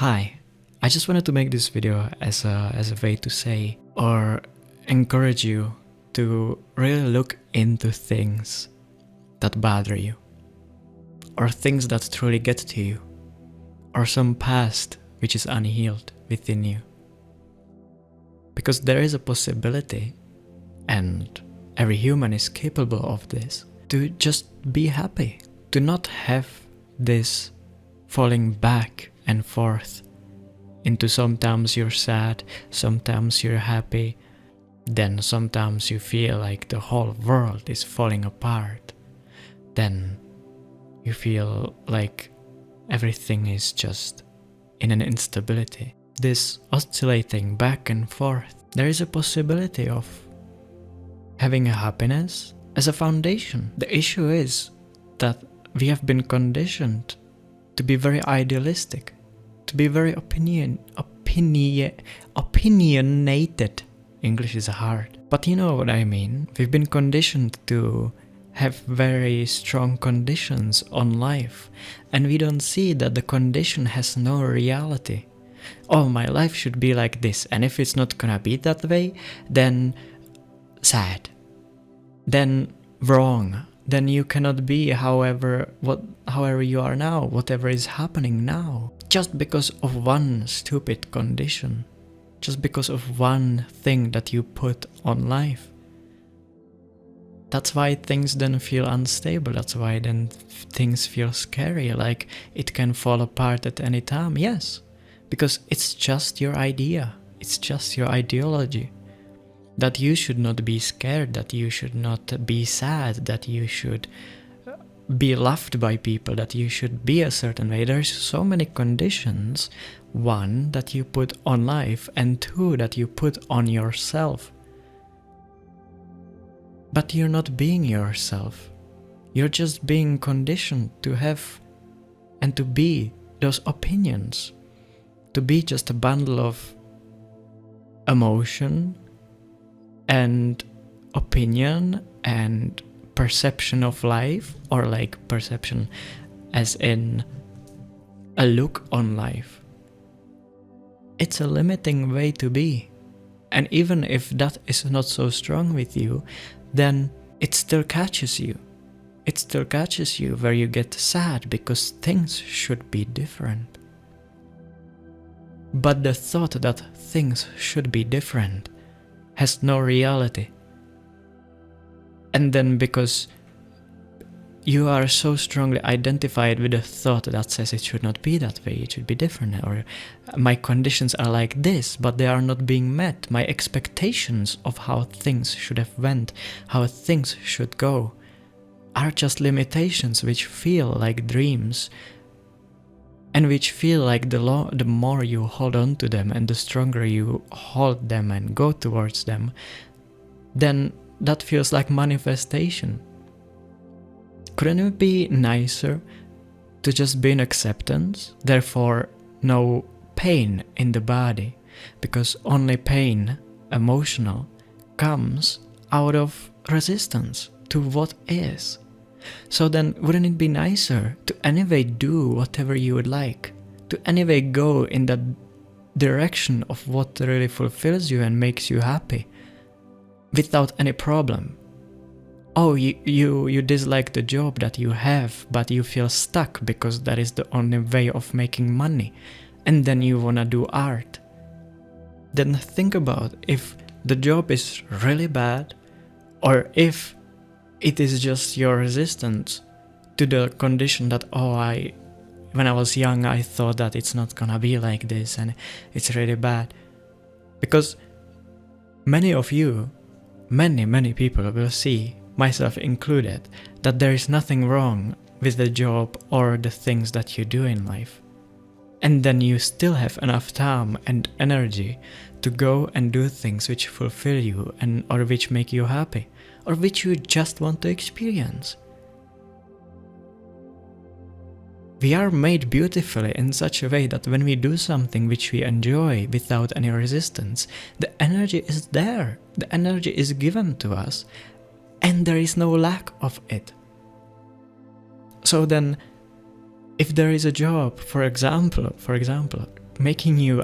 Hi, I just wanted to make this video as a way to say or encourage you to really look into things that bother you, or things that truly get to you, or some past which is unhealed within you. Because there is a possibility, and every human is capable of this, to just be happy, to not have this falling back and forth into sometimes you're sad, sometimes you're happy, then sometimes you feel like the whole world is falling apart, then you feel like everything is just in an instability. This oscillating back and forth, there is a possibility of having a happiness as a foundation. The issue is that we have been conditioned to be very idealistic, to be very opinionated. English is hard, but you know what I mean. We've been conditioned to have very strong conditions on life, and we don't see that the condition has no reality. Oh, my life should be like this, and if it's not gonna be that way, then sad, then wrong, then you cannot be however you are now, whatever is happening now, just because of one stupid condition, just because of one thing that you put on life. That's why things then feel unstable, that's why then things feel scary, like it can fall apart at any time. Yes, because it's just your idea, it's just your ideology. That you should not be scared, that you should not be sad, that you should be loved by people, that you should be a certain way. There's so many conditions. One, that you put on life, and two, that you put on yourself. But you're not being yourself. You're just being conditioned to have and to be those opinions. To be just a bundle of emotion and opinion and perception of life, or like perception as in a look on life. It's a limiting way to be, and even if that is not so strong with you, then it still catches you. It still catches you where you get sad because things should be different. But the thought that things should be different has no reality. And then because you are so strongly identified with the thought that says it should not be that way, it should be different, or my conditions are like this, but they are not being met. My expectations of how things should have went, how things should go, are just limitations which feel like dreams, and which feel like the more you hold on to them and the stronger you hold them and go towards them, then that feels like manifestation. Couldn't it be nicer to just be in acceptance, therefore no pain in the body, because only pain, emotional, comes out of resistance to what is. So then wouldn't it be nicer to anyway do whatever you would like, to anyway go in that direction of what really fulfills you and makes you happy, without any problem? Oh, you dislike the job that you have, but you feel stuck because that is the only way of making money, and then you wanna do art. Then think about if the job is really bad, or if it is just your resistance to the condition that, when I was young I thought that it's not gonna be like this and it's really bad. Because many of you, many people will see, myself included, that there is nothing wrong with the job or the things that you do in life. And then you still have enough time and energy to go and do things which fulfill you and or which make you happy, or which you just want to experience. We are made beautifully in such a way that when we do something which we enjoy without any resistance, the energy is there, the energy is given to us, and there is no lack of it. So then, if there is a job, for example, making you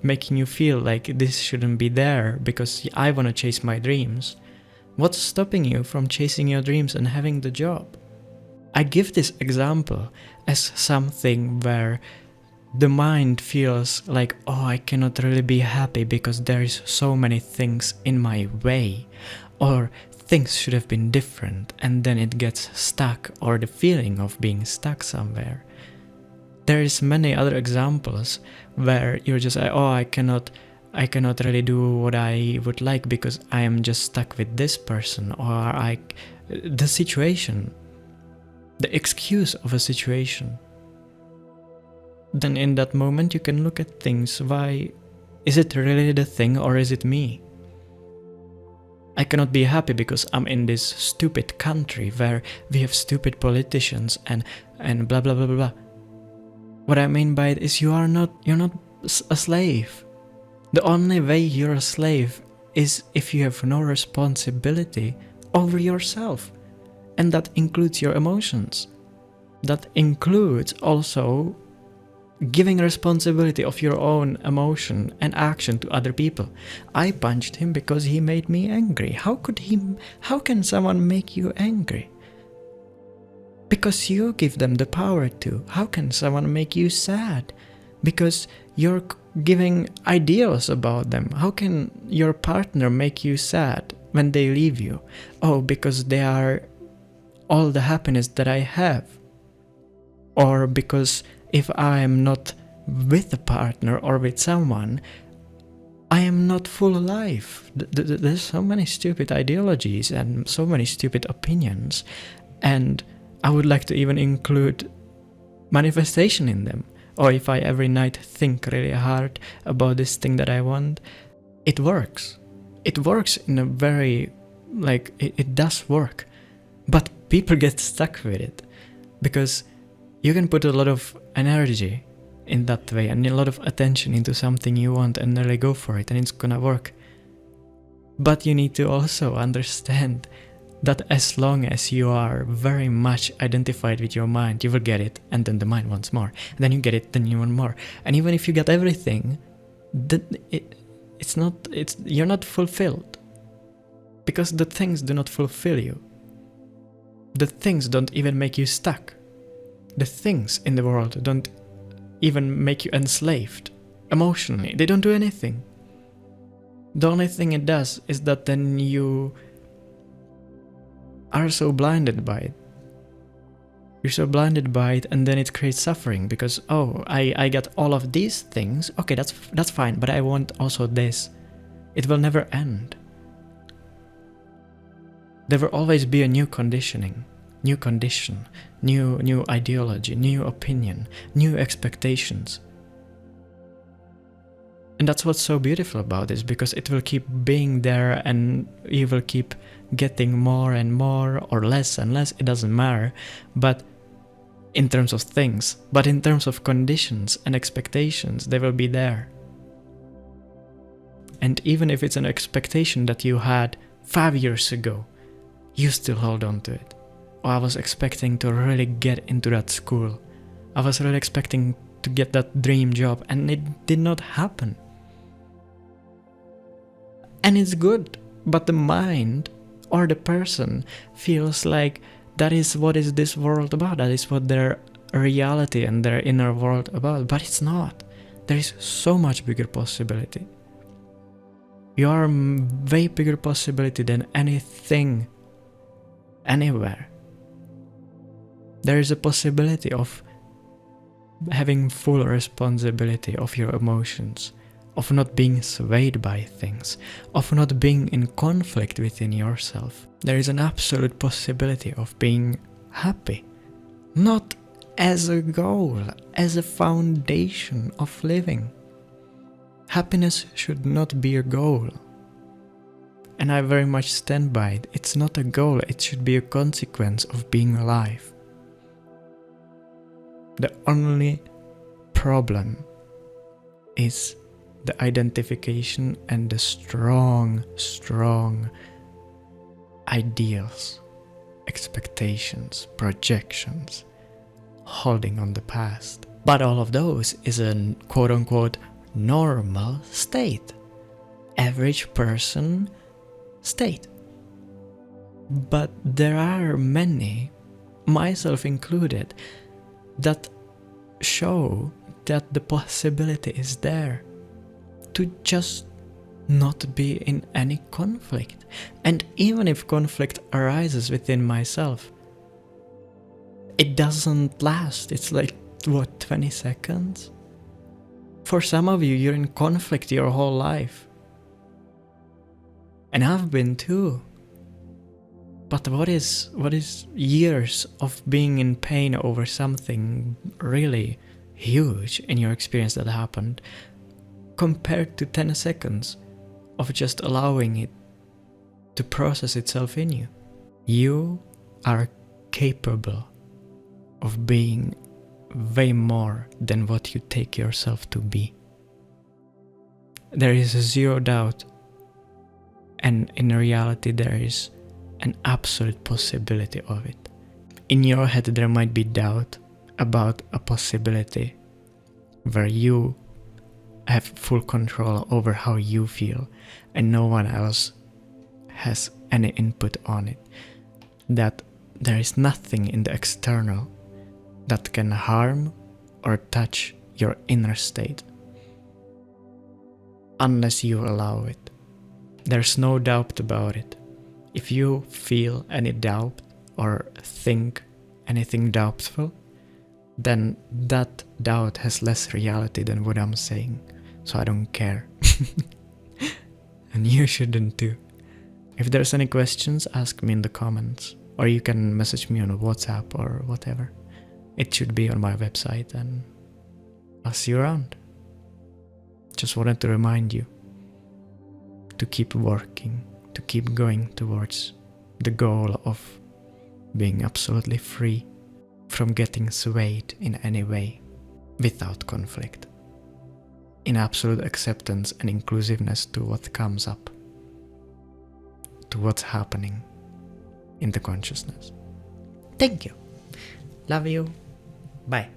making you feel like this shouldn't be there because I want to chase my dreams. What's stopping you from chasing your dreams and having the job? I give this example as something where the mind feels like, oh, I cannot really be happy because there is so many things in my way, or things should have been different, and then it gets stuck, or the feeling of being stuck somewhere. There is many other examples where you're just like, oh, I cannot really do what I would like because I am just stuck with this person, or the situation, the excuse of a situation. Then in that moment you can look at things, why is it really the thing or is it me? I cannot be happy because I'm in this stupid country where we have stupid politicians and blah blah blah blah blah. What I mean by it is you're not a slave. The only way you're a slave is if you have no responsibility over yourself. And that includes your emotions. That includes also giving responsibility of your own emotion and action to other people. I punched him because he made me angry. How can someone make you angry? Because you give them the power to. How can someone make you sad? Because you're giving ideals about them. How can your partner make you sad when they leave you? Oh, because they are all the happiness that I have. Or because if I am not with a partner or with someone, I am not full life. There's so many stupid ideologies and so many stupid opinions. And I would like to even include manifestation in them. Or if I every night think really hard about this thing that I want, it works. It works in a very, it does work. But people get stuck with it. Because you can put a lot of energy in that way and a lot of attention into something you want and really go for it and it's gonna work. But you need to also understand that as long as you are very much identified with your mind, you will get it, and then the mind wants more, and then you get it, then you want more. And even if you get everything, you're not fulfilled. Because the things do not fulfill you. The things don't even make you stuck. The things in the world don't even make you enslaved emotionally. They don't do anything. The only thing it does is that then you are so blinded by it. You're so blinded by it, and then it creates suffering because, oh, I got all of these things. Okay, that's fine, but I want also this. It will never end. There will always be a new conditioning. New condition, new ideology, new opinion, new expectations. And that's what's so beautiful about this, because it will keep being there and you will keep getting more and more or less and less, it doesn't matter. But in terms of things, but in terms of conditions and expectations, they will be there. And even if it's an expectation that you had 5 years ago, you still hold on to it. Oh, I was expecting to really get into that school. I was really expecting to get that dream job, and it did not happen. And it's good, but the mind or the person feels like that is what is this world about. That is what their reality and their inner world about. But it's not. There is so much bigger possibility. You are a way bigger possibility than anything, anywhere. There is a possibility of having full responsibility of your emotions, of not being swayed by things, of not being in conflict within yourself. There is an absolute possibility of being happy, not as a goal, as a foundation of living. Happiness should not be a goal. And I very much stand by it. It's not a goal, it should be a consequence of being alive. The only problem is the identification and the strong ideals, expectations, projections, holding on the past. But all of those is a quote-unquote normal state. Average person state. But there are many, myself included, that show that the possibility is there to just not be in any conflict. And even if conflict arises within myself, it doesn't last. It's like, what, 20 seconds? For some of you, you're in conflict your whole life. And I've been too. But what is years of being in pain over something really huge in your experience that happened compared to 10 seconds of just allowing it to process itself in you? You are capable of being way more than what you take yourself to be. There is zero doubt, and in reality there is an absolute possibility of it. In your head there might be doubt about a possibility where you have full control over how you feel and no one else has any input on it. That there is nothing in the external that can harm or touch your inner state unless you allow it. There's no doubt about it. If you feel any doubt or think anything doubtful, then that doubt has less reality than what I'm saying. So I don't care. And you shouldn't too. If there's any questions, ask me in the comments. Or you can message me on WhatsApp or whatever. It should be on my website, and I'll see you around. Just wanted to remind you to keep working, to keep going towards the goal of being absolutely free from getting swayed in any way without conflict, in absolute acceptance and inclusiveness to what comes up, to what's happening in the consciousness. Thank you. Love you. Bye.